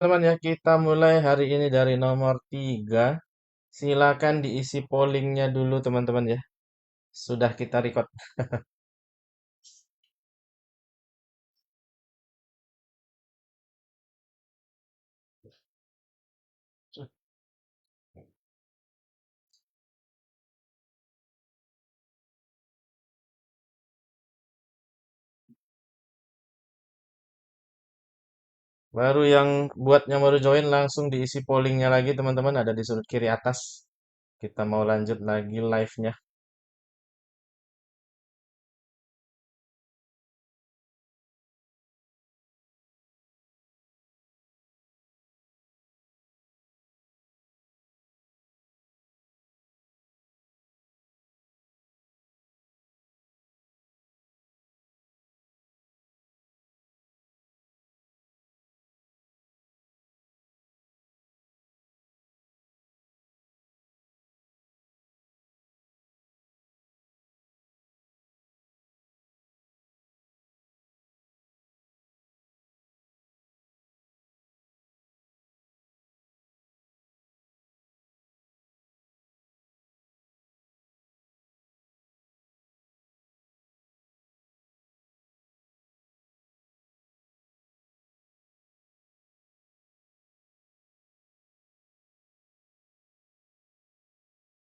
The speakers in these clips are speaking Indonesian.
Teman ya, kita mulai hari ini dari nomor 3. Silakan diisi pollingnya dulu teman-teman ya. Sudah kita record. Baru yang baru join langsung diisi pollingnya lagi teman-teman. Ada di sudut kiri atas. Kita mau lanjut lagi live-nya.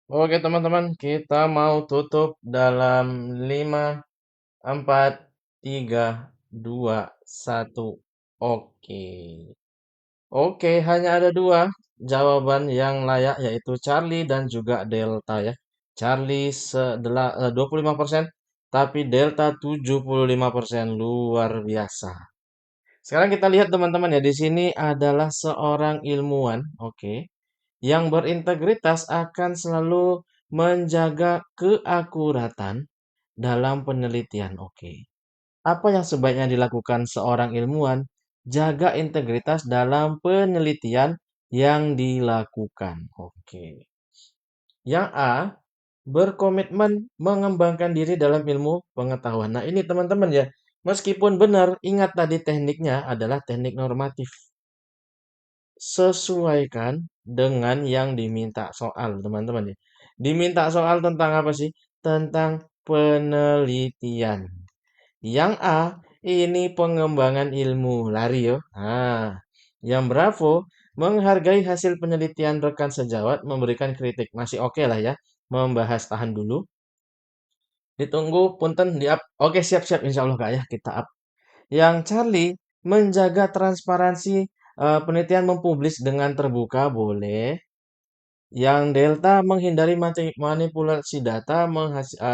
Oke teman-teman, kita mau tutup dalam 5, 4, 3, 2, 1. Oke. Oke, hanya ada dua jawaban yang layak yaitu Charlie dan juga Delta ya. Charlie 25%, tapi Delta 75%, luar biasa. Sekarang kita lihat teman-teman ya, di sini adalah seorang ilmuwan, oke, yang berintegritas akan selalu menjaga keakuratan dalam penelitian, oke. Apa yang sebaiknya dilakukan seorang ilmuwan? Jaga integritas dalam penelitian yang dilakukan. Oke. Yang A, berkomitmen mengembangkan diri dalam ilmu pengetahuan. Nah, ini teman-teman ya. Meskipun benar, ingat tadi tekniknya adalah teknik normatif. Sesuaikan dengan yang diminta soal, teman-teman ya. Diminta soal tentang apa sih? Tentang penelitian. Yang A, ini pengembangan ilmu. Lari yo. Nah, yang Bravo, menghargai hasil penelitian rekan sejawat, memberikan kritik. Masih oke lah ya. Membahas, tahan dulu. Ditunggu, punten, di up. Oke, siap-siap. Insya Allah Kak ya, kita up. Yang Charlie, menjaga transparansi penelitian mempublis dengan terbuka, boleh. Yang Delta, menghindari manipulasi data,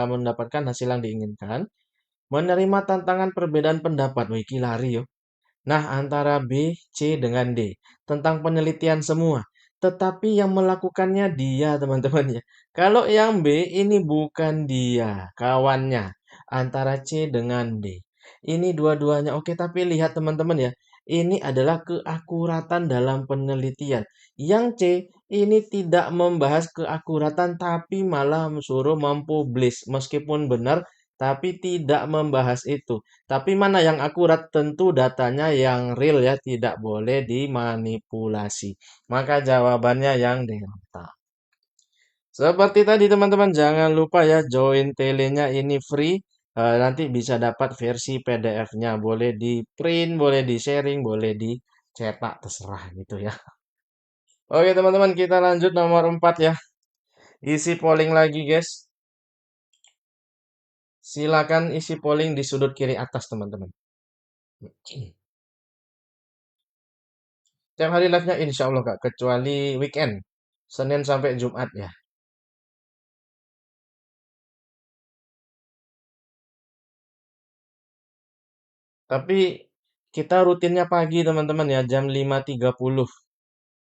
mendapatkan hasil yang diinginkan. Menerima tantangan perbedaan pendapat. Wih, lari yo. Nah, antara B, C, dengan D. Tentang penelitian semua. Tetapi yang melakukannya dia, teman-teman ya. Kalau yang B, ini bukan dia, kawannya. Antara C dengan D. Ini dua-duanya oke, tapi lihat teman-teman ya. Ini adalah keakuratan dalam penelitian. Yang C, ini tidak membahas keakuratan, tapi malah suruh mempublish. Meskipun benar, tapi tidak membahas itu. Tapi mana yang akurat? Tentu datanya yang real ya, tidak boleh dimanipulasi. Maka jawabannya yang delta. Seperti tadi teman-teman, jangan lupa ya join telenya ini free. Nanti bisa dapat versi PDF-nya. Boleh di print, boleh di sharing, boleh dicetak, terserah gitu ya. Oke teman-teman, kita lanjut nomor 4 ya. Isi polling lagi guys. Silakan isi polling di sudut kiri atas teman-teman. Tiap hari live-nya insya Allah Kak, kecuali weekend. Senin sampai Jumat ya. Tapi kita rutinnya pagi teman-teman ya, jam 5.30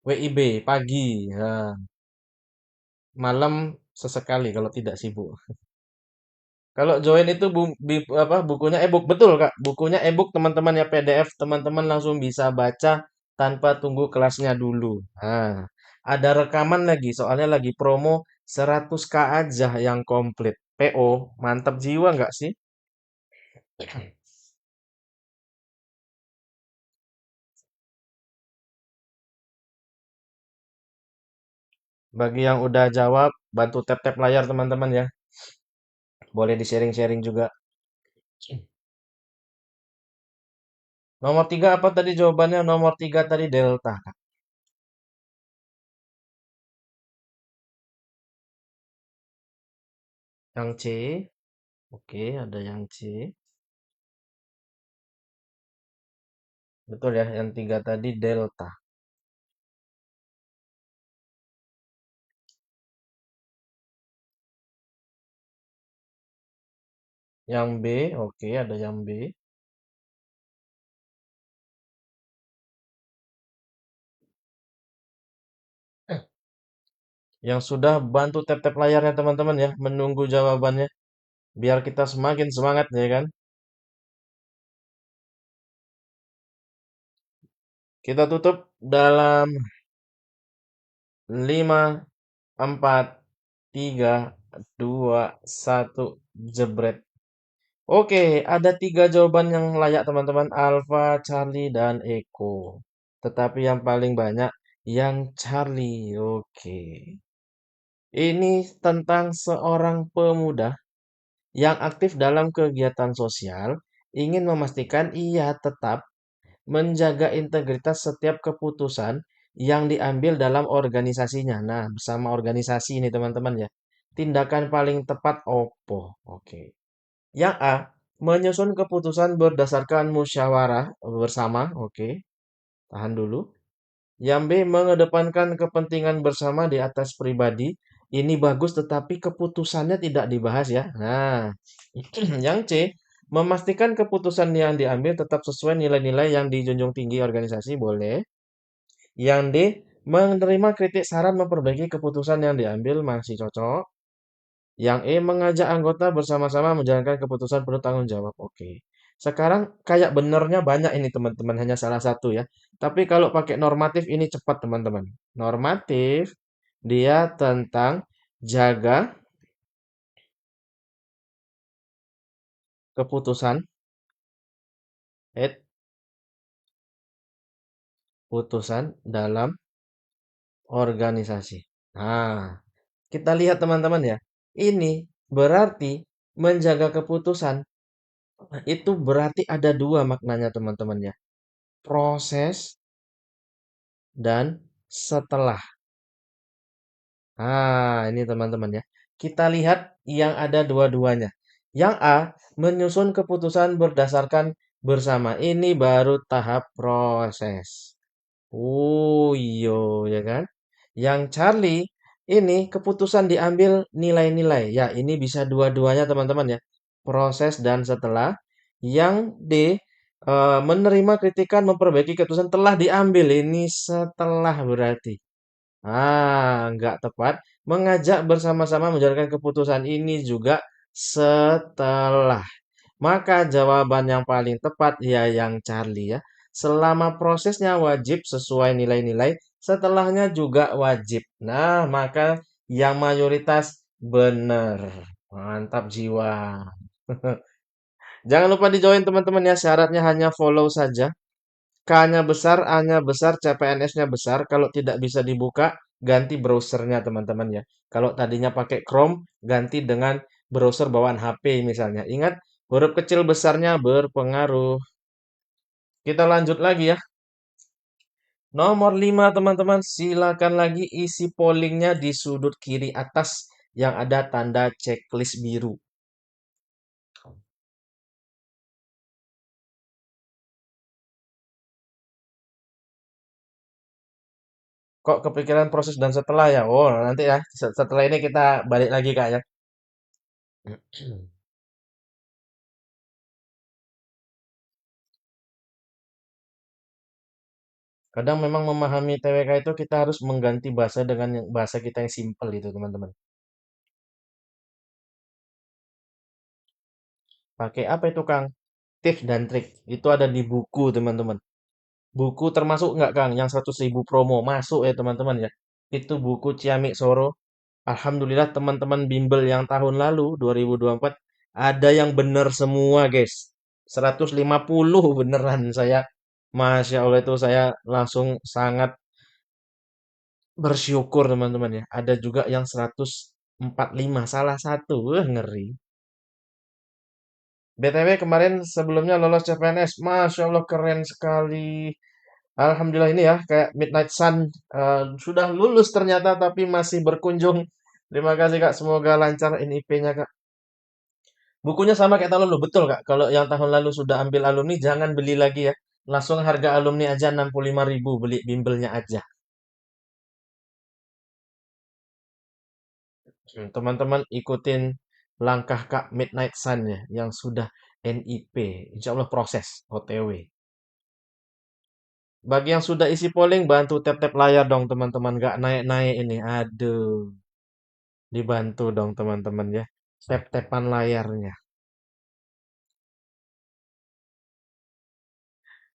WIB pagi. Ya, malam sesekali kalau tidak sibuk. Kalau join itu bukunya e-book betul Kak. Bukunya e-book teman-teman ya, PDF teman-teman langsung bisa baca tanpa tunggu kelasnya dulu. Nah, ada rekaman lagi soalnya lagi promo 100K aja yang komplit. PO, mantap jiwa nggak sih? Bagi yang udah jawab, bantu tap-tap layar teman-teman ya. Boleh di-sharing-sharing juga. Nomor 3 apa tadi jawabannya? Nomor 3 tadi delta, Kak. Yang C. Oke, ada yang C. Betul ya, yang 3 tadi delta. Yang B, oke, ada yang B. Yang sudah bantu tap-tap layarnya teman-teman ya, menunggu jawabannya. Biar kita semakin semangat ya kan. Kita tutup dalam 5, 4, 3, 2, 1, jebret. Oke, ada 3 jawaban yang layak teman-teman. Alpha, Charlie, dan Eko. Tetapi yang paling banyak yang Charlie. Oke. Ini tentang seorang pemuda yang aktif dalam kegiatan sosial, ingin memastikan ia tetap menjaga integritas setiap keputusan yang diambil dalam organisasinya. Nah, bersama organisasi ini teman-teman ya. Tindakan paling tepat opo. Oke. Yang A, menyusun keputusan berdasarkan musyawarah bersama. Oke, tahan dulu. Yang B, mengedepankan kepentingan bersama di atas pribadi. Ini bagus tetapi keputusannya tidak dibahas ya. Nah, yang C, memastikan keputusan yang diambil tetap sesuai nilai-nilai yang dijunjung tinggi organisasi. Boleh. Yang D, menerima kritik saran memperbaiki keputusan yang diambil masih cocok. Yang E, mengajak anggota bersama-sama menjalankan keputusan penuh tanggung jawab. Oke. Sekarang kayak benernya banyak ini teman-teman, hanya salah satu ya. Tapi kalau pakai normatif ini cepat teman-teman. Normatif dia tentang jaga keputusan, putusan dalam organisasi. Nah, kita lihat teman-teman ya. Ini berarti menjaga keputusan itu berarti ada dua maknanya teman-teman ya. Proses dan setelah. Ini teman-teman ya. Kita lihat yang ada dua-duanya. Yang A, menyusun keputusan berdasarkan bersama. Ini baru tahap proses. Oh iya, ya kan? Yang Charlie, ini keputusan diambil nilai-nilai. Ya, ini bisa dua-duanya teman-teman ya. Proses dan setelah. Yang D, menerima kritikan memperbaiki keputusan telah diambil. Ini setelah berarti. Nggak tepat. Mengajak bersama-sama menjalankan keputusan ini juga setelah. Maka jawaban yang paling tepat ya yang Charlie ya. Selama prosesnya wajib sesuai nilai-nilai, setelahnya juga wajib. Nah, maka yang mayoritas benar. Mantap jiwa. Jangan lupa dijoin teman-teman ya. Syaratnya hanya follow saja. K-nya besar, A-nya besar, CPNS-nya besar. Kalau tidak bisa dibuka, ganti browsernya teman-teman ya. Kalau tadinya pakai Chrome, ganti dengan browser bawaan HP misalnya. Ingat, huruf kecil besarnya berpengaruh. Kita lanjut lagi ya. Nomor 5 teman-teman, silakan lagi isi pollingnya di sudut kiri atas yang ada tanda checklist biru. Kok kepikiran proses dan setelah ya? Oh, nanti ya. Setelah ini kita balik lagi Kak ya. Kadang memang memahami TWK itu kita harus mengganti bahasa dengan bahasa kita yang simpel itu teman-teman. Pakai apa itu Kang? Tips dan trik. Itu ada di buku teman-teman. Buku termasuk nggak Kang? Yang 100.000 promo. Masuk ya teman-teman ya. Itu buku Ciamik Soro. Alhamdulillah teman-teman bimbel yang tahun lalu 2024 ada yang bener semua guys. 150 beneran saya. Masya Allah itu saya langsung sangat Bersyukur teman-teman ya. Ada juga yang 145, salah satu. Ngeri. BTW kemarin sebelumnya lolos CPNS. Masya Allah keren sekali. Alhamdulillah ini ya, kayak Midnight Sun sudah lulus ternyata tapi masih berkunjung. Terima kasih Kak, semoga lancar NIP-nya Kak. Bukunya sama kayak tahun lalu, betul Kak. Kalau yang tahun lalu sudah ambil alumni, jangan beli lagi ya. Langsung harga alumni aja 65.000 beli bimbelnya aja. Teman-teman ikutin langkah Kak Midnight Sun ya, yang sudah NIP. Insya Allah proses OTW. Bagi yang sudah isi polling, bantu tap-tap layar dong teman-teman. Gak naik-naik ini. Aduh. Dibantu dong teman-teman ya. Tap-tapan layarnya.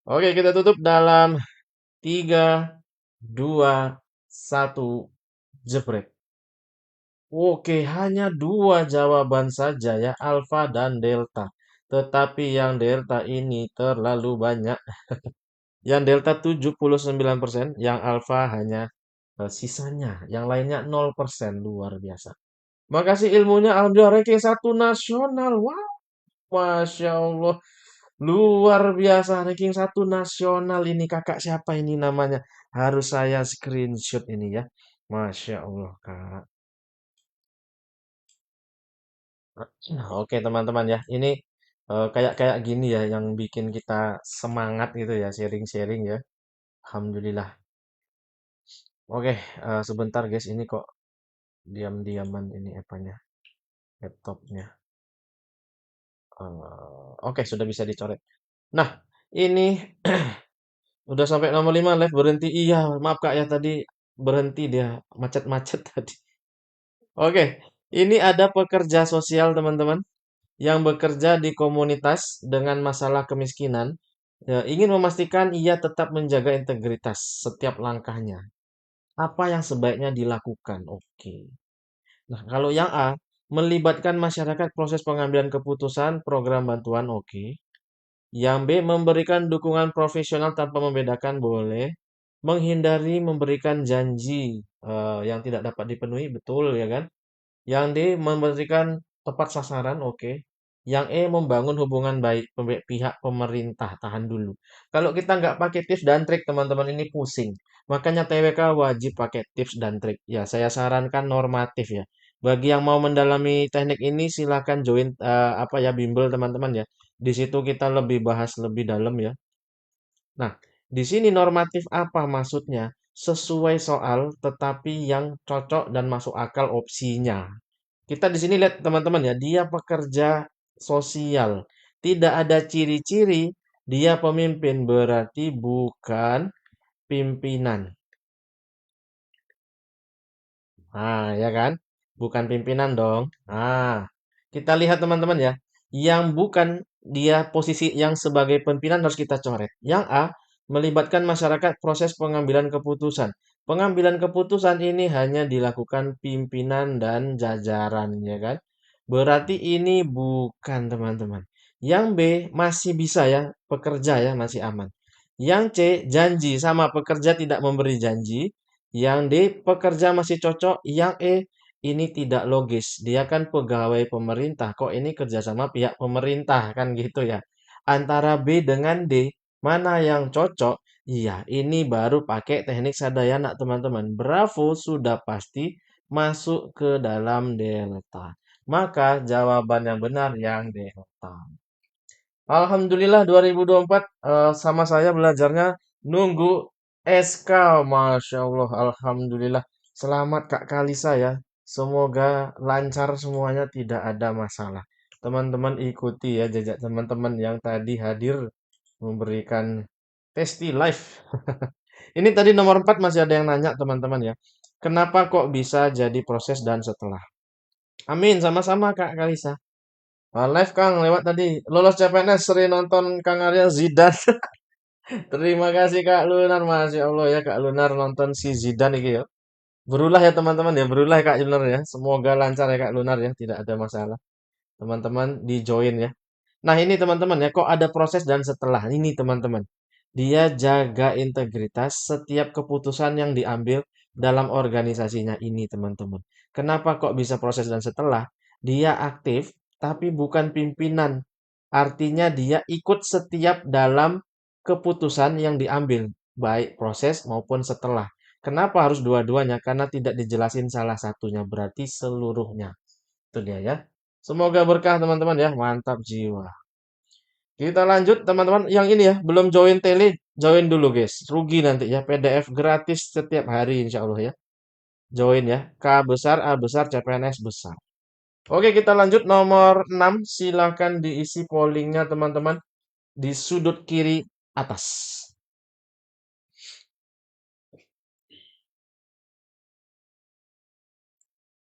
Oke, kita tutup dalam 3, 2, 1, jebret. Oke, hanya dua jawaban saja ya, alfa dan delta. Tetapi yang delta ini terlalu banyak. Yang delta 79%, yang alfa hanya sisanya. Yang lainnya 0%, luar biasa. Makasih ilmunya, alhamdulillah ranking 1 nasional. Wow, Masya Allah. Luar biasa, ranking 1 nasional ini kakak siapa ini namanya? Harus saya screenshot ini ya. Masya Allah, Kak. Nah, oke teman-teman ya, ini kayak kayak gini ya yang bikin kita semangat gitu ya, sharing-sharing ya. Alhamdulillah. Oke, sebentar guys, ini kok diam-diaman ini apanya, laptopnya. Oke, sudah bisa dicoret. Nah, ini udah sampai nomor 5 live berhenti. Iya, maaf Kak ya tadi berhenti dia macet-macet tadi. Oke, ini ada pekerja sosial teman-teman yang bekerja di komunitas dengan masalah kemiskinan. Ya, ingin memastikan ia tetap menjaga integritas setiap langkahnya. Apa yang sebaiknya dilakukan? Oke. Nah, kalau yang A, melibatkan masyarakat proses pengambilan keputusan program bantuan, oke. Yang B, memberikan dukungan profesional tanpa membedakan boleh. Menghindari memberikan janji yang tidak dapat dipenuhi, betul ya kan? Yang D, memberikan tepat sasaran, oke. Yang E, membangun hubungan baik pihak pemerintah, tahan dulu. Kalau kita nggak pakai tips dan trik, teman-teman ini pusing. Makanya TWK wajib pakai tips dan trik. Ya, saya sarankan normatif ya. Bagi yang mau mendalami teknik ini, silakan join apa ya bimbel teman-teman ya. Di situ kita lebih bahas lebih dalam ya. Nah, di sini normatif apa maksudnya? Sesuai soal, tetapi yang cocok dan masuk akal opsinya. Kita di sini lihat teman-teman ya, dia pekerja sosial. Tidak ada ciri-ciri dia pemimpin, berarti bukan pimpinan. Nah, ya kan? Bukan pimpinan dong. Nah, kita lihat teman-teman ya. Yang bukan dia posisi yang sebagai pimpinan harus kita coret. Yang A, melibatkan masyarakat proses pengambilan keputusan. Pengambilan keputusan ini hanya dilakukan pimpinan dan jajaran, ya kan? Berarti ini bukan teman-teman. Yang B masih bisa ya, pekerja ya, masih aman. Yang C, janji sama pekerja tidak memberi janji. Yang D, pekerja masih cocok. Yang E, ini tidak logis. Dia kan pegawai pemerintah. Kok ini kerjasama pihak pemerintah kan gitu ya. Antara B dengan D, mana yang cocok? Iya, ini baru pakai teknik Sadayana teman-teman. Bravo, sudah pasti masuk ke dalam delta. Maka jawaban yang benar yang delta. Alhamdulillah 2024 sama saya belajarnya nunggu SK. Masya Allah, Alhamdulillah. Selamat Kak Kalisa ya. Semoga lancar semuanya, tidak ada masalah. Teman-teman ikuti ya jejak teman-teman yang tadi hadir memberikan testi live. Ini tadi nomor 4 masih ada yang nanya teman-teman ya. Kenapa kok bisa jadi proses dan setelah? Amin, sama-sama Kak Kalisa. Live Kang lewat tadi. Lolos CPNS sering nonton Kang Arya Zidane. Terima kasih Kak Lunar. Masya Allah ya Kak Lunar nonton si Zidane ini ya. Berulah ya teman-teman ya. Berulah ya Kak Lunar ya. Semoga lancar ya Kak Lunar ya. Tidak ada masalah. Teman-teman di join ya. Nah ini teman-teman ya. Kok ada proses dan setelah. Ini teman-teman. Dia jaga integritas setiap keputusan yang diambil. dalam organisasinya ini, teman-teman. Kenapa kok bisa proses dan setelah? Dia aktif, tapi bukan pimpinan. Artinya dia ikut setiap dalam keputusan yang diambil, baik proses maupun setelah. Kenapa harus dua-duanya? Karena tidak dijelasin salah satunya, berarti seluruhnya. Itu dia ya. Semoga berkah teman-teman ya, mantap jiwa. Kita lanjut teman-teman, yang ini ya, belum join tele, join dulu guys. Rugi nanti ya, PDF gratis setiap hari insya Allah ya. Join ya, K besar, A besar, CPNS besar. Oke, kita lanjut nomor 6. Silakan diisi pollingnya teman-teman di sudut kiri atas.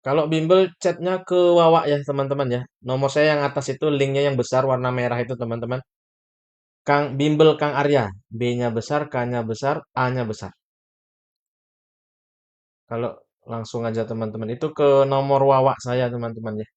Kalau bimbel chatnya ke Wawa ya teman-teman ya. Nomor saya yang atas itu linknya yang besar warna merah itu teman-teman. Kang bimbel Kang Arya. B-nya besar, K-nya besar, A-nya besar. Kalau langsung aja teman-teman itu ke nomor Wawa saya teman-teman ya.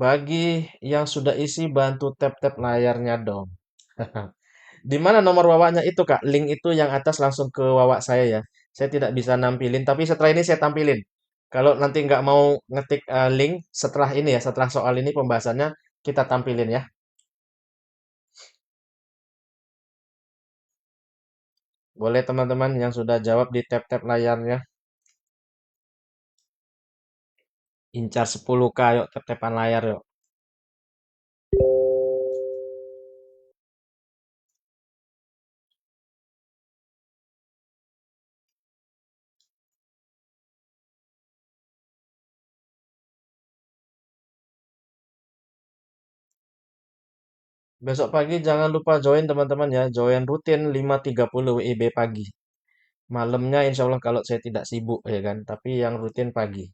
Bagi yang sudah isi bantu tap-tap layarnya dong. Di mana nomor wawaknya itu Kak? Link itu yang atas langsung ke wawak saya ya. Saya tidak bisa nampilin, tapi setelah ini saya tampilin. Kalau nanti nggak mau ngetik link setelah ini ya, setelah soal ini pembahasannya kita tampilin ya. Boleh teman-teman yang sudah jawab di tap-tap layarnya. Incar 10K yuk, tap-tapan layar yuk. Besok pagi jangan lupa join teman-teman ya. Join rutin 5.30 WIB pagi. Malamnya insya Allah kalau saya tidak sibuk ya kan. Tapi yang rutin pagi.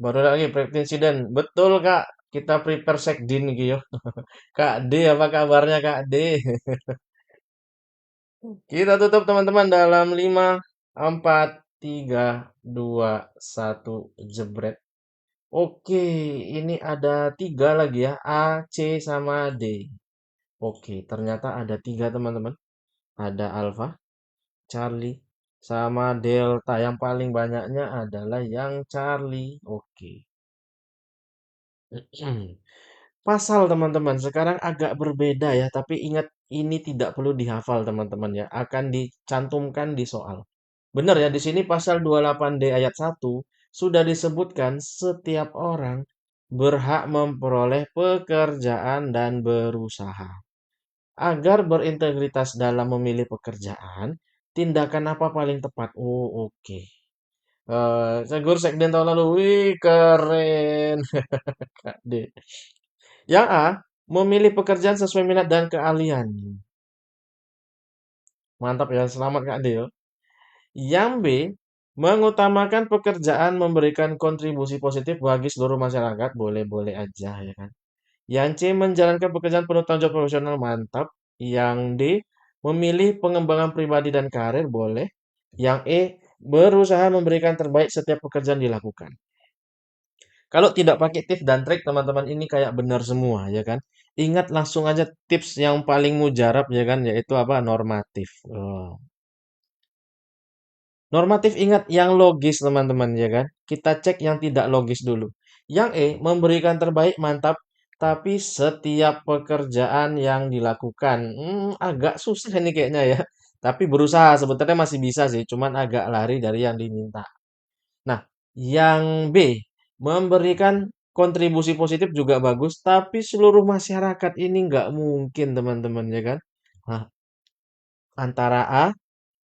Baru lagi practice incident. Betul Kak. Kita prepare sekdin gitu. Kak D, apa kabarnya Kak D? Kita tutup teman-teman dalam 5, 4, 3, 2, 1, jebret. Oke, ini ada 3 lagi ya. A, C, sama D. Oke, ternyata ada 3 teman-teman. Ada Alpha, Charlie, sama Delta. Yang paling banyaknya adalah yang Charlie. Oke. Pasal teman-teman sekarang agak berbeda ya, tapi ingat ini tidak perlu dihafal teman-teman ya, akan dicantumkan di soal. Benar ya, di sini pasal 28D ayat 1 sudah disebutkan setiap orang berhak memperoleh pekerjaan dan berusaha. Agar berintegritas dalam memilih pekerjaan, tindakan apa paling tepat? Oh, oke. Segur Sekden tahun lalu, wih keren. Kak D. Yang A, memilih pekerjaan sesuai minat dan keahlian. Mantap ya, selamat Kak Deo. Yang B, mengutamakan pekerjaan memberikan kontribusi positif bagi seluruh masyarakat. Boleh-boleh aja ya kan. Yang C, menjalankan pekerjaan penuh tanggung jawab profesional. Mantap. Yang D, memilih pengembangan pribadi dan karir. Boleh. Yang E, berusaha memberikan terbaik setiap pekerjaan dilakukan. Kalau tidak pakai tips dan trik, teman-teman ini kayak benar semua, ya kan? Ingat langsung aja tips yang paling mujarab, ya kan? Yaitu apa? Normatif. Oh. Normatif ingat yang logis, teman-teman, ya kan? Kita cek yang tidak logis dulu. Yang E, memberikan terbaik, mantap. Tapi setiap pekerjaan yang dilakukan, agak susah ini kayaknya ya. Tapi berusaha, sebetulnya masih bisa sih, cuman agak lari dari yang diminta. Nah, yang B, memberikan kontribusi positif juga bagus, tapi seluruh masyarakat ini nggak mungkin, teman-teman, ya kan? Nah, antara A,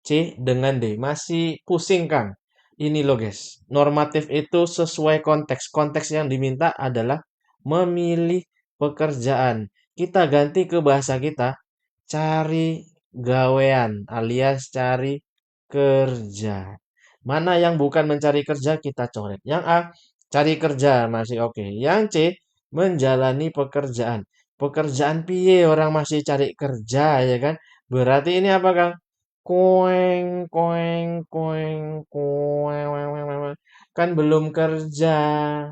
C, dengan D. Masih pusing, Kang. Ini loh, guys. Normatif itu sesuai konteks. Konteks yang diminta adalah memilih pekerjaan. Kita ganti ke bahasa kita, cari gawean alias cari kerja. Mana yang bukan mencari kerja kita coret. Yang A, cari kerja masih oke. Yang C, menjalani pekerjaan. Pekerjaan piye orang masih cari kerja ya kan? Berarti ini apa, Kang? Koeng koeng koeng koeng weng, weng, weng, weng. Kan belum kerja,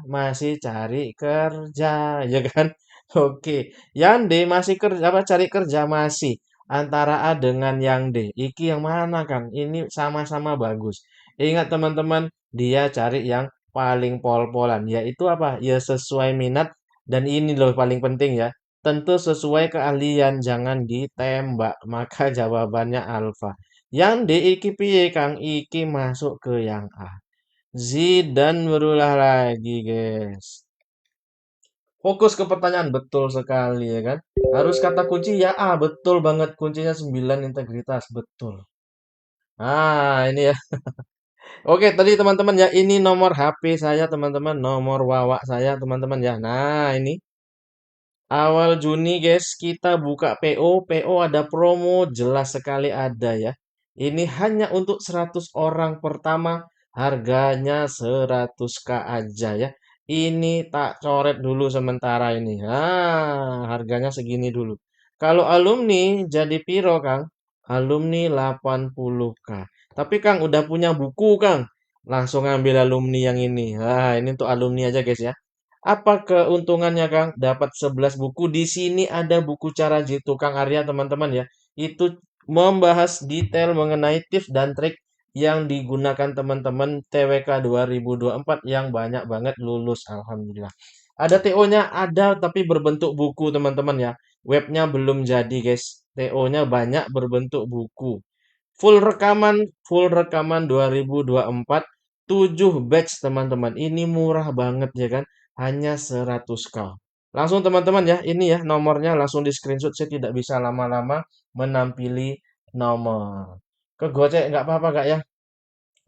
masih cari kerja, ya kan? Oke. Yang D masih kerja apa cari kerja masih antara A dengan yang D. Iki yang mana, Kang? Ini sama-sama bagus. Ingat teman-teman, dia cari yang paling pol-polan, yaitu apa? Ya sesuai minat dan ini loh paling penting ya. Tentu sesuai keahlian, jangan ditembak. Maka jawabannya alfa. Yang D iki piye, Kang? Iki masuk ke yang A. Zidan berulah lagi, guys. Fokus ke pertanyaan, betul sekali ya kan? Harus kata kunci ya A, betul banget. Kuncinya 9 integritas, betul. Ah, ini ya. Oke, tadi teman-teman ya, ini nomor HP saya teman-teman, nomor wawak saya teman-teman ya. Nah, ini awal Juni guys, kita buka PO. PO ada promo, jelas sekali ada ya. Ini hanya untuk 100 orang pertama, harganya 100K aja ya. Ini tak coret dulu sementara ini. Ah, harganya segini dulu. Kalau alumni jadi piro, Kang? Alumni 80K. Tapi Kang udah punya buku, Kang. Langsung ambil alumni yang ini. Ah, ini untuk alumni aja guys ya. Apa keuntungannya, Kang? Dapat 11 buku. Di sini ada buku cara jitu Kang Arya, teman-teman ya. Itu membahas detail mengenai tips dan trik yang digunakan teman-teman TWK 2024 yang banyak banget lulus. Alhamdulillah. Ada TO-nya, ada tapi berbentuk buku, teman-teman ya. Webnya belum jadi, guys. TO-nya banyak berbentuk buku. Full rekaman 2024 7 batch teman-teman. Ini murah banget ya kan? Hanya 100K. Langsung teman-teman ya, ini ya nomornya langsung di screenshot. Saya tidak bisa lama-lama menampili nomor. Kegocek nggak apa-apa Kak ya.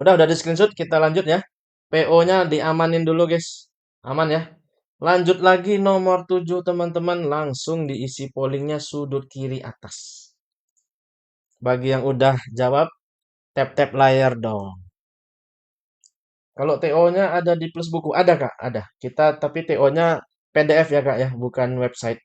Udah di screenshot, kita lanjut ya. PO-nya diamanin dulu guys. Aman ya. Lanjut lagi nomor 7 teman-teman, langsung diisi pollingnya sudut kiri atas. Bagi yang udah jawab, tap-tap layar dong. Kalau TO-nya ada di plus buku, ada Kak, ada. Kita tapi TO-nya PDF ya Kak ya, bukan website.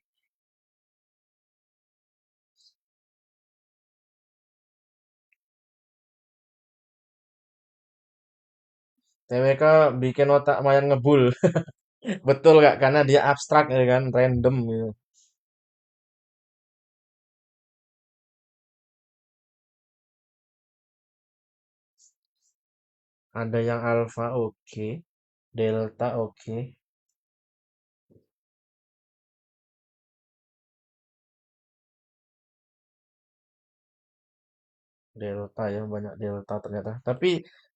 TWK bikin otak main ngebul. Betul Kak, karena dia abstrak ya kan, random gitu. Ada yang alfa oke, delta oke, delta ya banyak delta ternyata. Tapi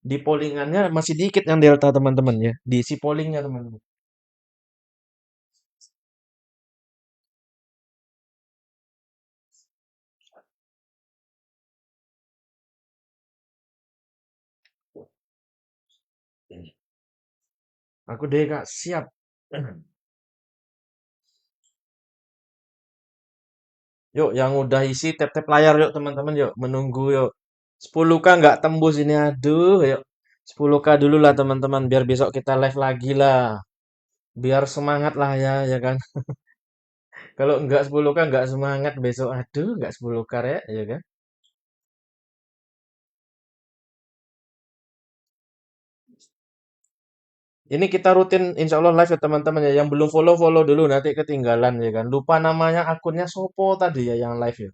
di pollingannya masih dikit yang delta teman-teman ya, diisi pollingnya teman-teman. Aku deh Kak, siap. Yuk, yang udah isi tap-tap layar yuk teman-teman yuk, menunggu yuk. 10K nggak tembus ini, aduh yuk. 10K dulu lah teman-teman, biar besok kita live lagi lah. Biar semangat lah ya, ya kan. Kalau nggak 10K nggak semangat besok, aduh nggak 10K ya kan. Ini kita rutin insya Allah live ya teman-teman ya. Yang belum follow, follow dulu nanti ketinggalan ya kan. Lupa namanya akunnya Sopo tadi ya yang live ya.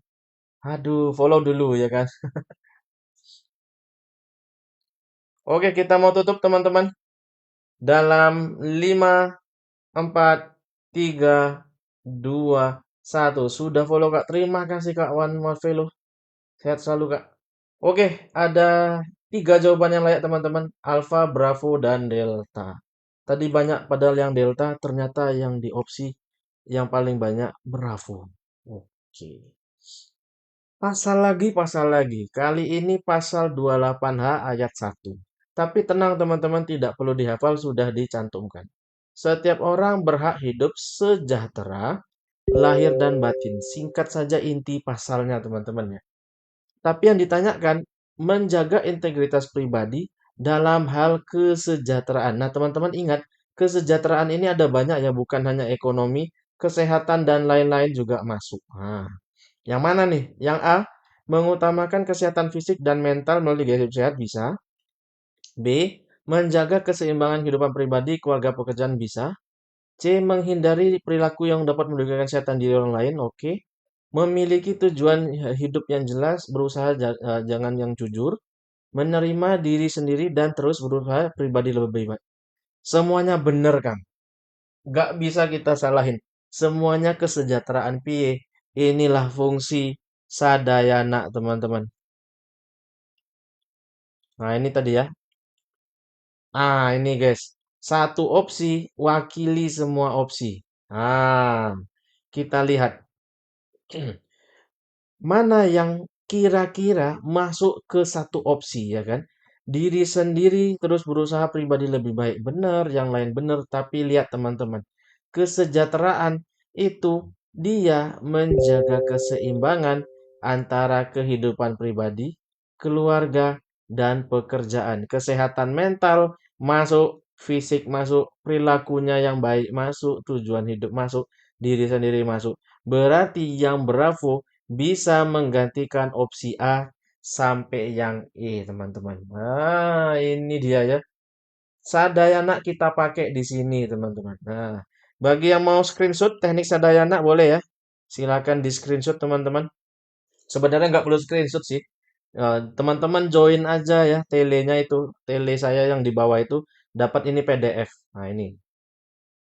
Aduh, follow dulu ya kan. Oke, kita mau tutup teman-teman. Dalam 5, 4, 3, 2, 1. Sudah follow Kak. Terima kasih Kak One More Follow. Sehat selalu Kak. Oke, ada 3 jawaban yang layak teman-teman. Alpha, Bravo, dan Delta. Tadi banyak padahal yang Delta, ternyata yang di opsi yang paling banyak Bravo. Oke. Pasal lagi. Kali ini pasal 28H ayat 1. Tapi tenang teman-teman, tidak perlu dihafal, sudah dicantumkan. Setiap orang berhak hidup sejahtera, lahir dan batin. Singkat saja inti pasalnya teman-teman ya. Tapi yang ditanyakan, menjaga integritas pribadi dalam hal kesejahteraan. Nah teman-teman ingat, kesejahteraan ini ada banyak ya, bukan hanya ekonomi, kesehatan dan lain-lain juga masuk. Nah, yang mana nih? Yang A, mengutamakan kesehatan fisik dan mental melalui gaya hidup sehat bisa. B, menjaga keseimbangan kehidupan pribadi, keluarga, pekerjaan bisa. C. Menghindari perilaku yang dapat merugikan kesehatan diri orang lain. Oke. Memiliki tujuan hidup yang jelas, berusaha jangan yang jujur, menerima diri sendiri dan terus berusaha pribadi lebih baik. Semuanya benar, Kang. Gak bisa kita salahin. Semuanya kesejahteraan piye. Inilah fungsi sadayana, teman-teman. Nah, ini tadi ya. Ah, ini guys. Satu opsi wakili semua opsi. Ah, kita lihat. Mana yang kira-kira masuk ke satu opsi ya kan? Diri sendiri terus berusaha pribadi lebih baik. Benar, yang lain benar. Tapi lihat teman-teman. Kesejahteraan itu dia menjaga keseimbangan antara kehidupan pribadi, keluarga, dan pekerjaan. Kesehatan mental masuk, fisik masuk, perilakunya yang baik masuk, tujuan hidup masuk, diri sendiri masuk. Berarti yang Bravo bisa menggantikan opsi A sampai yang E, teman-teman. Nah, ini dia ya. Sadayana kita pakai di sini, teman-teman. Nah, bagi yang mau screenshot teknik Sadayana boleh ya. Silakan di screenshot, teman-teman. Sebenarnya nggak perlu screenshot sih. Teman-teman join aja ya telenya itu. Tele saya yang di bawah itu dapat ini PDF. Nah, ini.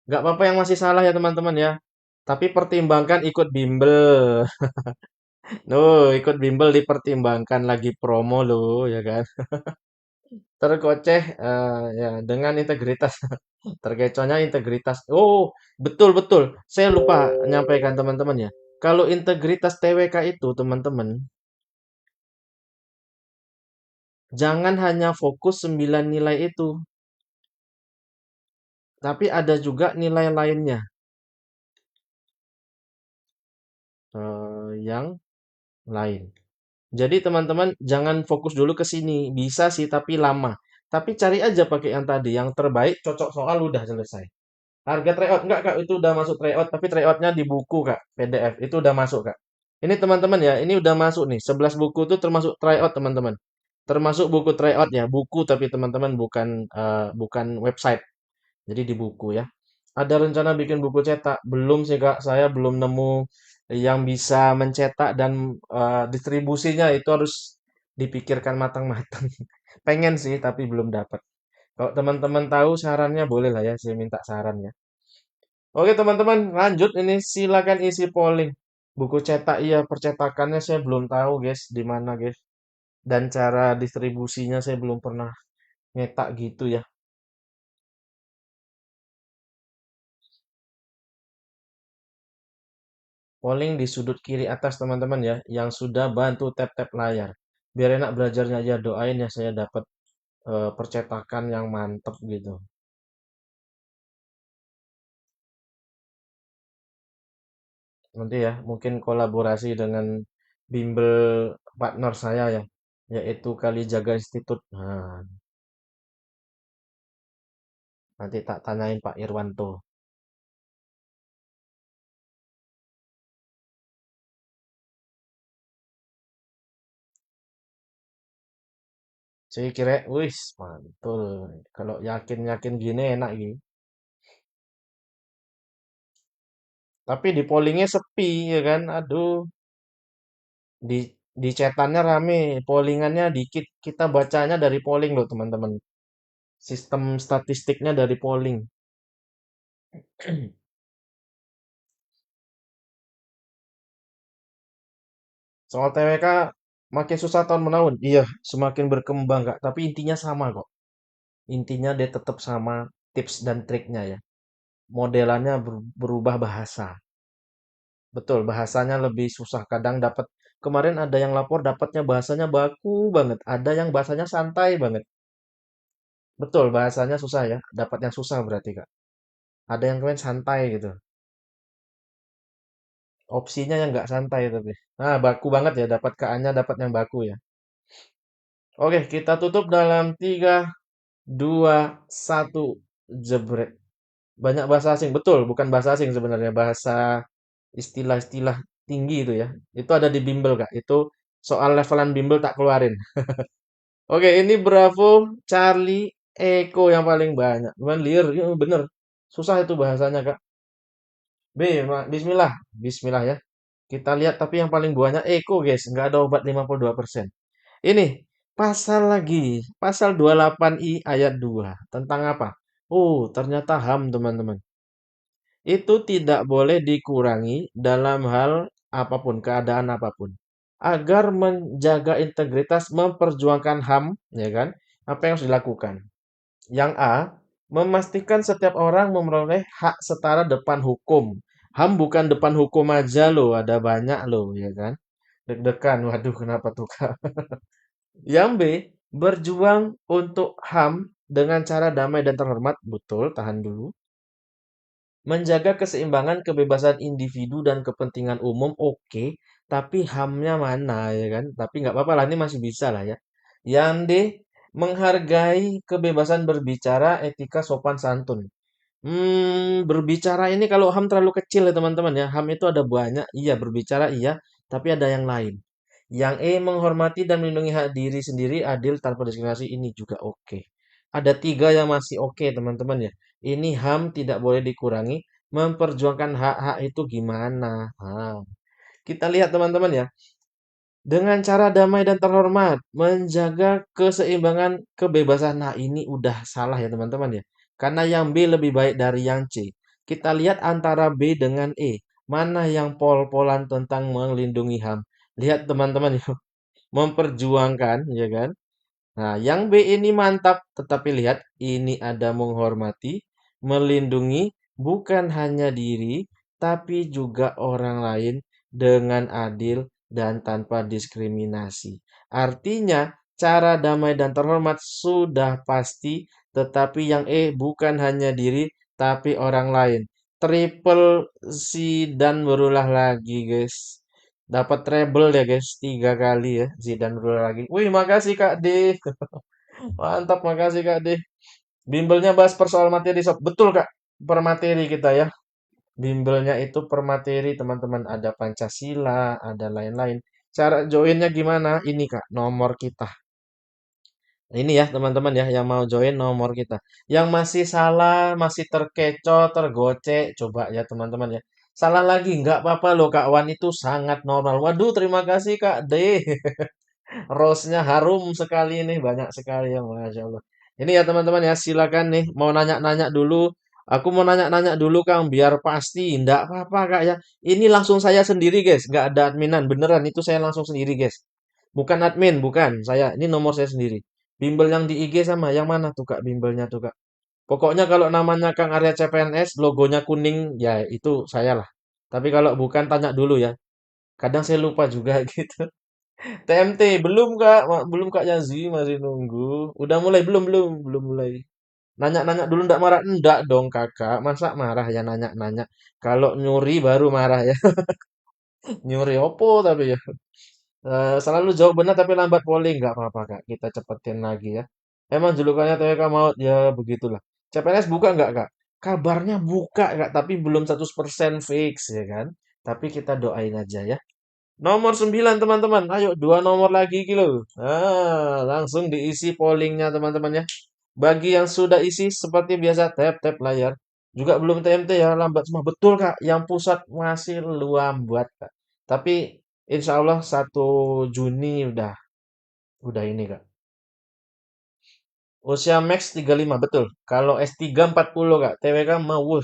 Nggak apa-apa yang masih salah ya, teman-teman ya. Tapi pertimbangkan ikut bimbel. Ikut bimbel dipertimbangkan lagi promo loh, ya kan? Tergoceh ya dengan integritas. Terkecohnya integritas. Oh, betul betul. Saya lupa menyampaikan teman-teman ya. Kalau integritas TWK itu, teman-teman, jangan hanya fokus 9 nilai itu, tapi ada juga nilai lainnya yang lain. Jadi teman-teman jangan fokus dulu ke sini. Bisa sih tapi lama. Tapi cari aja pakai yang tadi, yang terbaik cocok soal udah selesai. Harga tryout enggak Kak, itu udah masuk tryout, tapi tryoutnya di buku Kak, PDF. Itu udah masuk Kak. Ini teman-teman ya, ini udah masuk nih. 11 buku itu termasuk tryout teman-teman. Termasuk buku tryout ya, buku tapi teman-teman bukan website. Jadi di buku ya. Ada rencana bikin buku cetak? Belum sih Kak, saya belum nemu yang bisa mencetak dan distribusinya itu harus dipikirkan matang-matang. Pengen sih tapi belum dapat. Kalau teman-teman tahu sarannya boleh lah ya, saya minta saran ya. Oke teman-teman, lanjut ini silakan isi polling. Buku cetak iya, percetakannya saya belum tahu guys, di mana guys. Dan cara distribusinya saya belum pernah nyetak gitu ya. Polling di sudut kiri atas teman-teman ya, yang sudah bantu tap-tap layar. Biar enak belajarnya aja, doain ya saya dapat percetakan yang mantep gitu. Nanti ya, mungkin kolaborasi dengan bimbel partner saya ya, yaitu Kalijaga Institute. Nah, nanti tak tanyain Pak Irwanto. Saya kira, wis, mantul. Kalau yakin-yakin gini enak gini. Tapi di pollingnya sepi ya kan. Aduh, di di chatannya rame, pollingannya dikit. Kita bacanya dari polling loh teman-teman. Sistem statistiknya dari polling. Soal TWK makin susah tahun menahun. Iya, semakin berkembang Kak. Tapi intinya sama kok. Intinya dia tetap sama tips dan triknya ya. Modelannya berubah bahasa. Betul, bahasanya lebih susah. Kadang dapat kemarin ada yang lapor dapatnya bahasanya baku banget, ada yang bahasanya santai banget. Betul, bahasanya susah ya. Dapat yang susah berarti, Kak. Ada yang kemarin santai gitu. Opsinya yang nggak santai tapi. Nah, baku banget ya, dapat KA-nya dapat yang baku ya. Oke, kita tutup dalam 3, 2, 1, jebret. Banyak bahasa asing, betul, bukan bahasa asing sebenarnya, bahasa istilah-istilah tinggi itu ya. Itu ada di bimbel, Kak. Itu soal levelan bimbel tak keluarin. Oke, ini Bravo, Charlie, Eko yang paling banyak. Cuman liar, ya bener. Susah itu bahasanya, Kak. Bismillah. Bismillah ya. Kita lihat tapi yang paling banyak Eko, guys. Nggak ada obat 52%. Ini, pasal lagi. Pasal 28I ayat 2. Tentang apa? Oh, ternyata HAM, teman-teman. Itu tidak boleh dikurangi dalam hal apapun, keadaan apapun. Agar menjaga integritas, memperjuangkan HAM, ya kan? Apa yang harus dilakukan? Yang A, memastikan setiap orang memperoleh hak setara depan hukum. HAM bukan depan hukum aja loh, ada banyak loh, ya kan? Deg-degan, waduh kenapa tuh Kak? Yang B, berjuang untuk HAM dengan cara damai dan terhormat. Betul, tahan dulu. Menjaga keseimbangan kebebasan individu dan kepentingan umum, oke. Tapi HAM-nya mana, ya kan? Tapi nggak apa-apa lah, ini masih bisa lah ya. Yang D, menghargai kebebasan berbicara, etika sopan santun. Berbicara ini kalau HAM terlalu kecil ya teman-teman ya. HAM itu ada banyak, iya berbicara iya, tapi ada yang lain. Yang E, menghormati dan melindungi hak diri sendiri, adil tanpa diskriminasi, ini juga oke. Ada tiga yang masih oke teman-teman ya. Ini HAM tidak boleh dikurangi, memperjuangkan hak-hak itu gimana? Kita lihat teman-teman ya. Dengan cara damai dan terhormat, menjaga keseimbangan kebebasan. Nah, ini udah salah ya teman-teman ya. Karena yang B lebih baik dari yang C. Kita lihat antara B dengan E. Mana yang pol-polan tentang melindungi HAM. Lihat teman-teman ya. Memperjuangkan, ya kan? Nah, yang B ini mantap, tetapi lihat ini ada menghormati, melindungi bukan hanya diri, tapi juga orang lain dengan adil dan tanpa diskriminasi. Artinya, cara damai dan terhormat sudah pasti, tetapi yang E bukan hanya diri, tapi orang lain. Triple C dan berulah lagi, guys. Dapat treble ya guys, 3 kali ya. Zidane berulang lagi. Wih, makasih Kak D. Mantap, makasih Kak D. Bimbelnya bahas persoal materi sob. Betul Kak, per materi kita ya. Bimbelnya itu per materi teman-teman. Ada Pancasila, ada lain-lain. Cara joinnya gimana? Ini Kak, nomor kita. Ini ya teman-teman ya, yang mau join nomor kita. Yang masih salah, masih terkecoh, tergocek, coba ya teman-teman ya. Salah lagi, nggak apa-apa loh Kak Wan, itu sangat normal. Waduh, terima kasih Kak D. Rose-nya harum sekali nih, banyak sekali ya, Masya Allah. Ini ya teman-teman ya, silakan nih, mau nanya-nanya dulu. Aku mau nanya-nanya dulu Kang, biar pasti. Nggak apa-apa Kak ya. Ini langsung saya sendiri guys, nggak ada adminan. Beneran, itu saya langsung sendiri guys. Bukan admin, bukan. Ini nomor saya sendiri. Bimbel yang di IG sama, yang mana tuh Kak, bimbelnya tuh Kak? Pokoknya kalau namanya Kang Arya CPNS, logonya kuning, ya itu saya lah. Tapi kalau bukan, tanya dulu ya. Kadang saya lupa juga gitu. TMT belum Kak, belum Kak Yazwi masih nunggu. Udah mulai belum mulai. Nanya-nanya dulu ndak marah? Ndak dong Kakak. Masa marah ya nanya-nanya. Kalau nyuri baru marah ya. Nyuri opo tapi ya. Selalu jawab benar tapi lambat polling nggak apa-apa Kak. Kita cepetin lagi ya. Emang julukannya TWK maut ya begitulah. CPNS buka nggak Kak? Kabarnya buka Kak, tapi belum 100% fix ya kan. Tapi kita doain aja ya. Nomor 9 teman-teman. Ayo dua nomor lagi kilo. Langsung diisi pollingnya teman-teman ya. Bagi yang sudah isi seperti biasa tap-tap layar. Juga belum TMT ya lambat semua. Betul Kak. Yang pusat masih lambat Kak. Tapi insya Allah 1 Juni udah ini Kak. Usia max 35 betul. Kalau S3 40 Kak. TWK mau.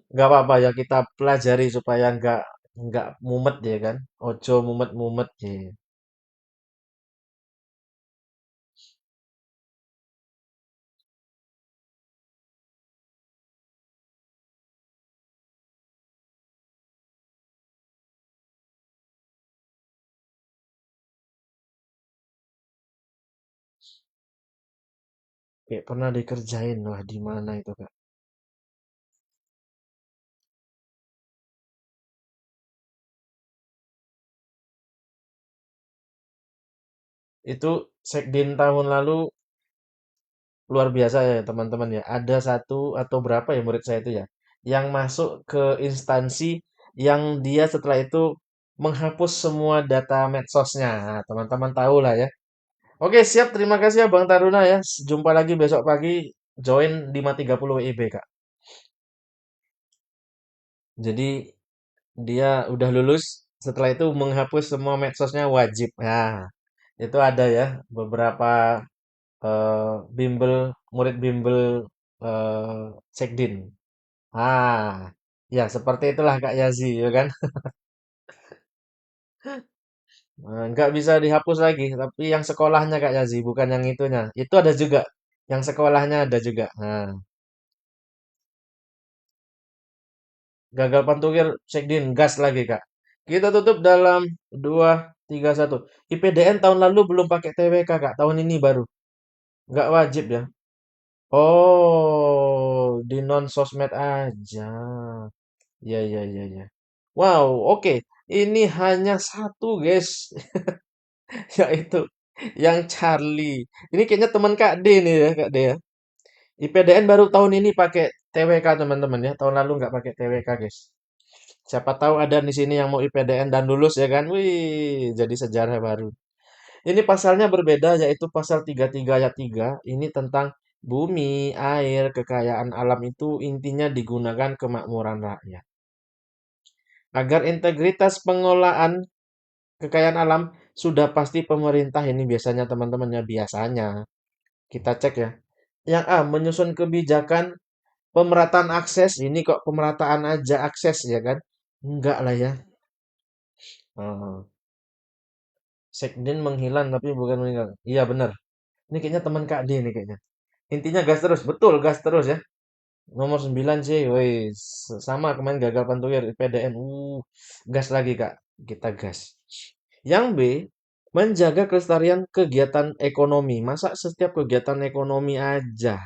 Nggak apa-apa ya kita pelajari supaya nggak mumet ya kan. Ojo mumet-mumet ya. Kayak pernah dikerjain lah di mana itu Kak? Itu Sekdin tahun lalu luar biasa ya teman-teman ya. Ada satu atau berapa ya murid saya itu ya, yang masuk ke instansi yang dia setelah itu menghapus semua data medsosnya. Nah, teman-teman tahu lah ya. Oke, siap. Terima kasih ya Bang Taruna ya. Jumpa lagi besok pagi. Join 5.30 WIB, Kak. Jadi dia udah lulus. Setelah itu menghapus semua medsosnya wajib. Nah, itu ada ya beberapa bimbel murid bimbel Sekdin. Ah, ya seperti itulah Kak Yazi, ya kan? Nggak bisa dihapus lagi, tapi yang sekolahnya Kak Yazi, bukan yang itunya. Itu ada juga. Yang sekolahnya ada juga. Nah, gagal pantukir Sekdin, gas lagi Kak. Kita tutup dalam 2, 3, 1. IPDN tahun lalu belum pakai TWK Kak, tahun ini baru. Nggak wajib ya. Oh, di non sosmed aja. Ya, ya, ya, ya. Wow, oke. Ini hanya satu, guys, yaitu yang Charlie. Ini kayaknya teman Kak D nih ya, Kak D ya. IPDN baru tahun ini pakai TWK, teman-teman ya. Tahun lalu nggak pakai TWK, guys. Siapa tahu ada di sini yang mau IPDN dan lulus ya kan? Wih, jadi sejarah baru. Ini pasalnya berbeda, yaitu pasal 33 ayat 3. Ini tentang bumi, air, kekayaan alam itu intinya digunakan kemakmuran rakyat. Agar integritas pengelolaan kekayaan alam sudah pasti pemerintah ini biasanya teman-teman ya biasanya kita cek ya. Yang A menyusun kebijakan pemerataan akses ini kok pemerataan aja akses ya kan? Enggak lah ya. Oh, Sekden menghilang tapi bukan meninggal. Iya benar. Ini kayaknya teman Kak D ini kayaknya. Intinya gas terus, betul gas terus ya. Nomor 9 sih, woi sama kemarin gagal pantukir PDN. Gas lagi Kak. Kita gas. Yang B, menjaga kelestarian kegiatan ekonomi. Masa setiap kegiatan ekonomi aja?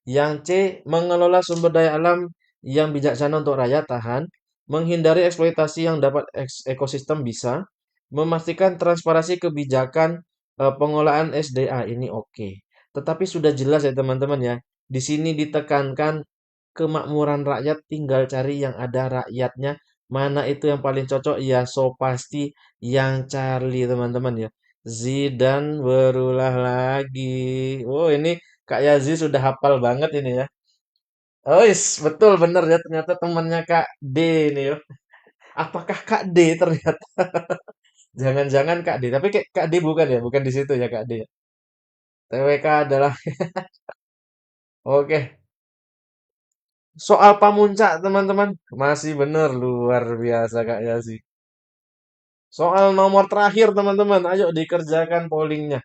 Yang C, mengelola sumber daya alam yang bijaksana untuk rakyat tahan, menghindari eksploitasi yang dapat ekosistem bisa, memastikan transparansi kebijakan pengolahan SDA ini oke. Tetapi sudah jelas ya teman-teman ya, di sini ditekankan kemakmuran rakyat tinggal cari yang ada rakyatnya. Mana itu yang paling cocok? Ya, so pasti yang Charlie teman-teman ya. Zidan berulah lagi. Oh, ini Kak Yazi sudah hafal banget ini ya. Oh, betul bener ya ternyata temannya Kak D ini ya. Apakah Kak D ternyata? Jangan-jangan Kak D. Tapi Kak D bukan ya, bukan di situ ya Kak D. TWK adalah oke. Soal pamuncak teman-teman. Masih bener luar biasa Kak Yazi. Soal nomor terakhir teman-teman, ayo dikerjakan pollingnya.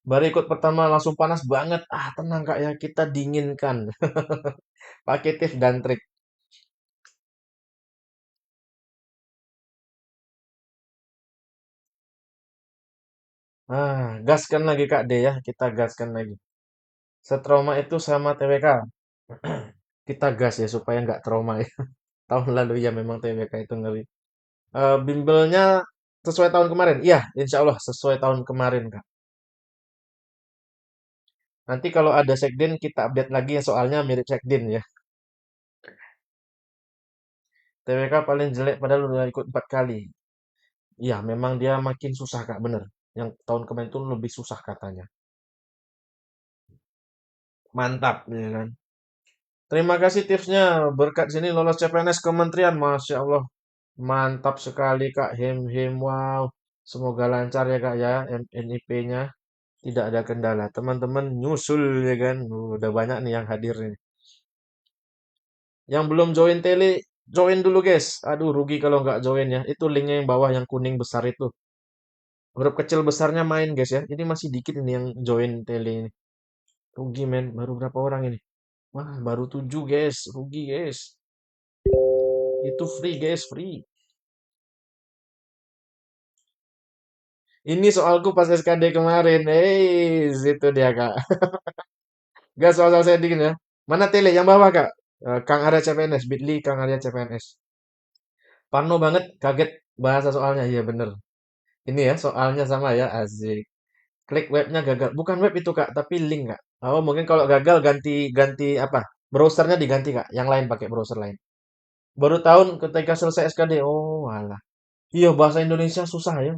Berikut pertama langsung panas banget. Ah tenang kak ya, kita dinginkan. Pakai tips dan trik. Gaskan lagi kak D ya, kita gaskan lagi. Setrauma itu sama TWK. Kita gas ya supaya nggak trauma ya. Tahun lalu ya memang TWK itu ngeri. Bimbelnya sesuai tahun kemarin. Iya, insya Allah sesuai tahun kemarin kak. Nanti kalau ada sekdin kita update lagi ya soalnya mirip sekdin ya. TWK paling jelek padahal udah ikut 4 kali. Iya, memang dia makin susah Kak, bener. Yang tahun kemarin itu lebih susah katanya. Mantap, ya kan? Terima kasih tipsnya. Berkat sini lolos CPNS Kementerian, Masya Allah. Mantap sekali Kak. Hem hem, wow. Semoga lancar ya Kak ya, NIP-nya. Tidak ada kendala. Teman-teman nyusul ya kan. Udah banyak nih yang hadir nih. Yang belum join tele, join dulu guys. Aduh, rugi kalau nggak join ya. Itu linknya yang bawah yang kuning besar itu. Grup kecil besarnya main guys ya. Ini masih dikit ini yang join tele ini. Rugi men, baru berapa orang ini? Wah, baru 7 guys, rugi guys. Itu free guys, free. Ini soalku pas SKD kemarin. Itu dia kak. Gak soal-soal setting ya. Mana tele yang bawah kak? Kang Arya CPNS, Bitly Kang Arya CPNS. Parno banget, kaget bahasa soalnya. Iya bener. Ini ya soalnya sama ya, asik. Klik webnya gagal. Bukan web itu kak, tapi link kak. Oh, mungkin kalau gagal ganti ganti apa? Browsernya diganti, Kak. Yang lain pakai browser lain. Baru tahun ketika selesai SKD. Oh, alah. Iya, bahasa Indonesia susah ya.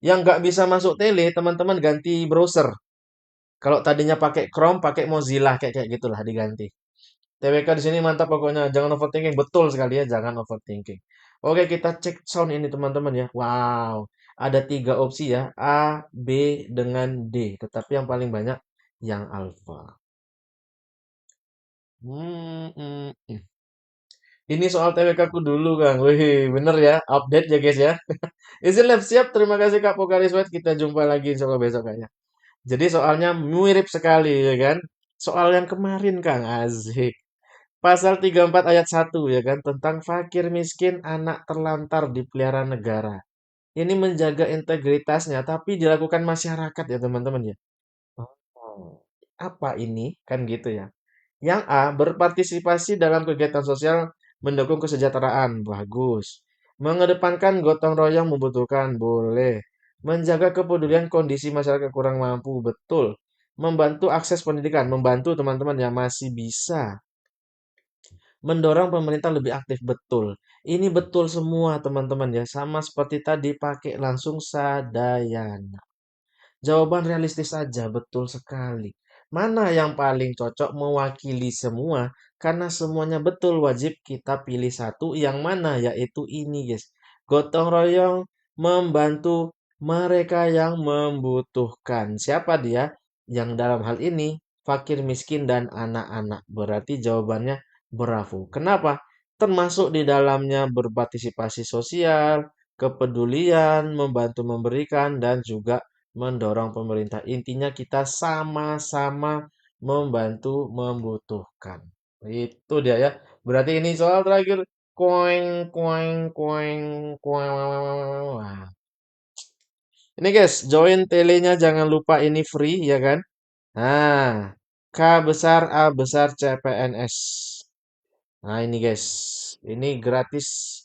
Yang nggak bisa masuk tele, teman-teman ganti browser. Kalau tadinya pakai Chrome, pakai Mozilla kayak kayak gitulah diganti. TWK di sini mantap pokoknya. Jangan overthinking. Betul sekali ya, jangan overthinking. Oke, kita cek sound ini teman-teman ya. Wow, ada tiga opsi ya. A, B, dengan D. Tetapi yang paling banyak yang alpha. Hmm. Ini soal TWK ku dulu, Kang. Wih, bener ya. Update ya, guys ya. Izin lab siap. Terima kasih, Kak Pokariswet. Kita jumpa lagi insya Allah besok, kayaknya. Jadi soalnya mirip sekali, ya kan? Soal yang kemarin, Kang. Asik. Pasal 34 ayat 1 ya kan. Tentang fakir miskin anak terlantar dipelihara negara. Ini menjaga integritasnya, tapi dilakukan masyarakat ya, teman-teman ya. Oh, apa ini? Kan gitu ya. Yang A, berpartisipasi dalam kegiatan sosial mendukung kesejahteraan. Bagus. Mengedepankan gotong royong membutuhkan. Boleh. Menjaga kepedulian kondisi masyarakat kurang mampu. Betul. Membantu akses pendidikan. Membantu teman-teman yang masih bisa. Mendorong pemerintah lebih aktif. Betul. Ini betul semua teman-teman ya. Sama seperti tadi pakai langsung sadayana. Jawaban realistis saja, betul sekali. Mana yang paling cocok mewakili semua? Karena semuanya betul, wajib kita pilih satu yang mana, yaitu ini, guys. Gotong royong membantu mereka yang membutuhkan. Siapa dia? Yang dalam hal ini, fakir miskin dan anak-anak. Berarti jawabannya bravo. Kenapa? Termasuk di dalamnya berpartisipasi sosial, kepedulian, membantu memberikan, dan juga mendorong pemerintah. Intinya kita sama-sama membantu membutuhkan. Itu dia ya. Berarti ini soal terakhir. Koeng, koeng, koeng, koeng. Wah. Ini guys, join telenya jangan lupa ini free ya kan. Nah, K besar, A besar, CPNS. Nah ini guys, ini gratis.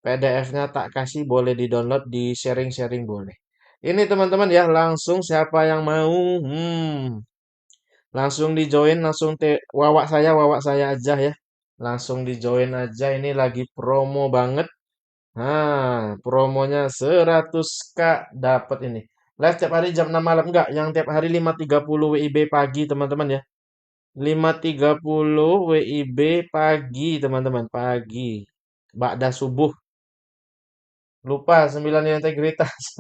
PDF-nya tak kasih, boleh di-download, di-sharing-sharing boleh. Ini teman-teman ya, langsung siapa yang mau, langsung di-join, langsung wawak saya aja ya. Langsung di-join aja, ini lagi promo banget. Nah, promonya 100K dapat ini. Live tiap hari jam 6 malam. Enggak, yang tiap hari 5.30 WIB pagi teman-teman ya. 5.30 WIB pagi teman-teman, pagi. Ba'da subuh. Lupa 9 integritas.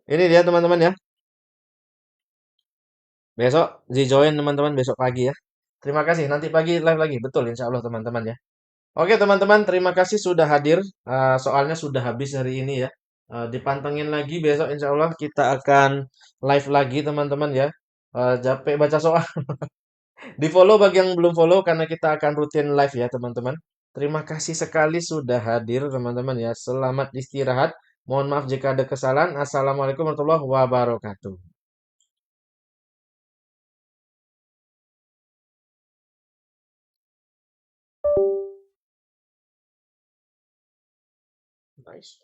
Ini dia teman-teman ya. Besok di join teman-teman besok pagi ya. Terima kasih. Nanti pagi live lagi. Betul insya Allah teman-teman ya. Oke teman-teman, terima kasih sudah hadir. Soalnya sudah habis hari ini ya. Dipantengin lagi besok insya Allah kita akan live lagi teman-teman ya. Capek baca soal. Di follow bagi yang belum follow karena kita akan rutin live ya teman-teman. Terima kasih sekali sudah hadir teman-teman ya. Selamat istirahat. Mohon maaf jika ada kesalahan. Assalamualaikum warahmatullahi wabarakatuh. Nice.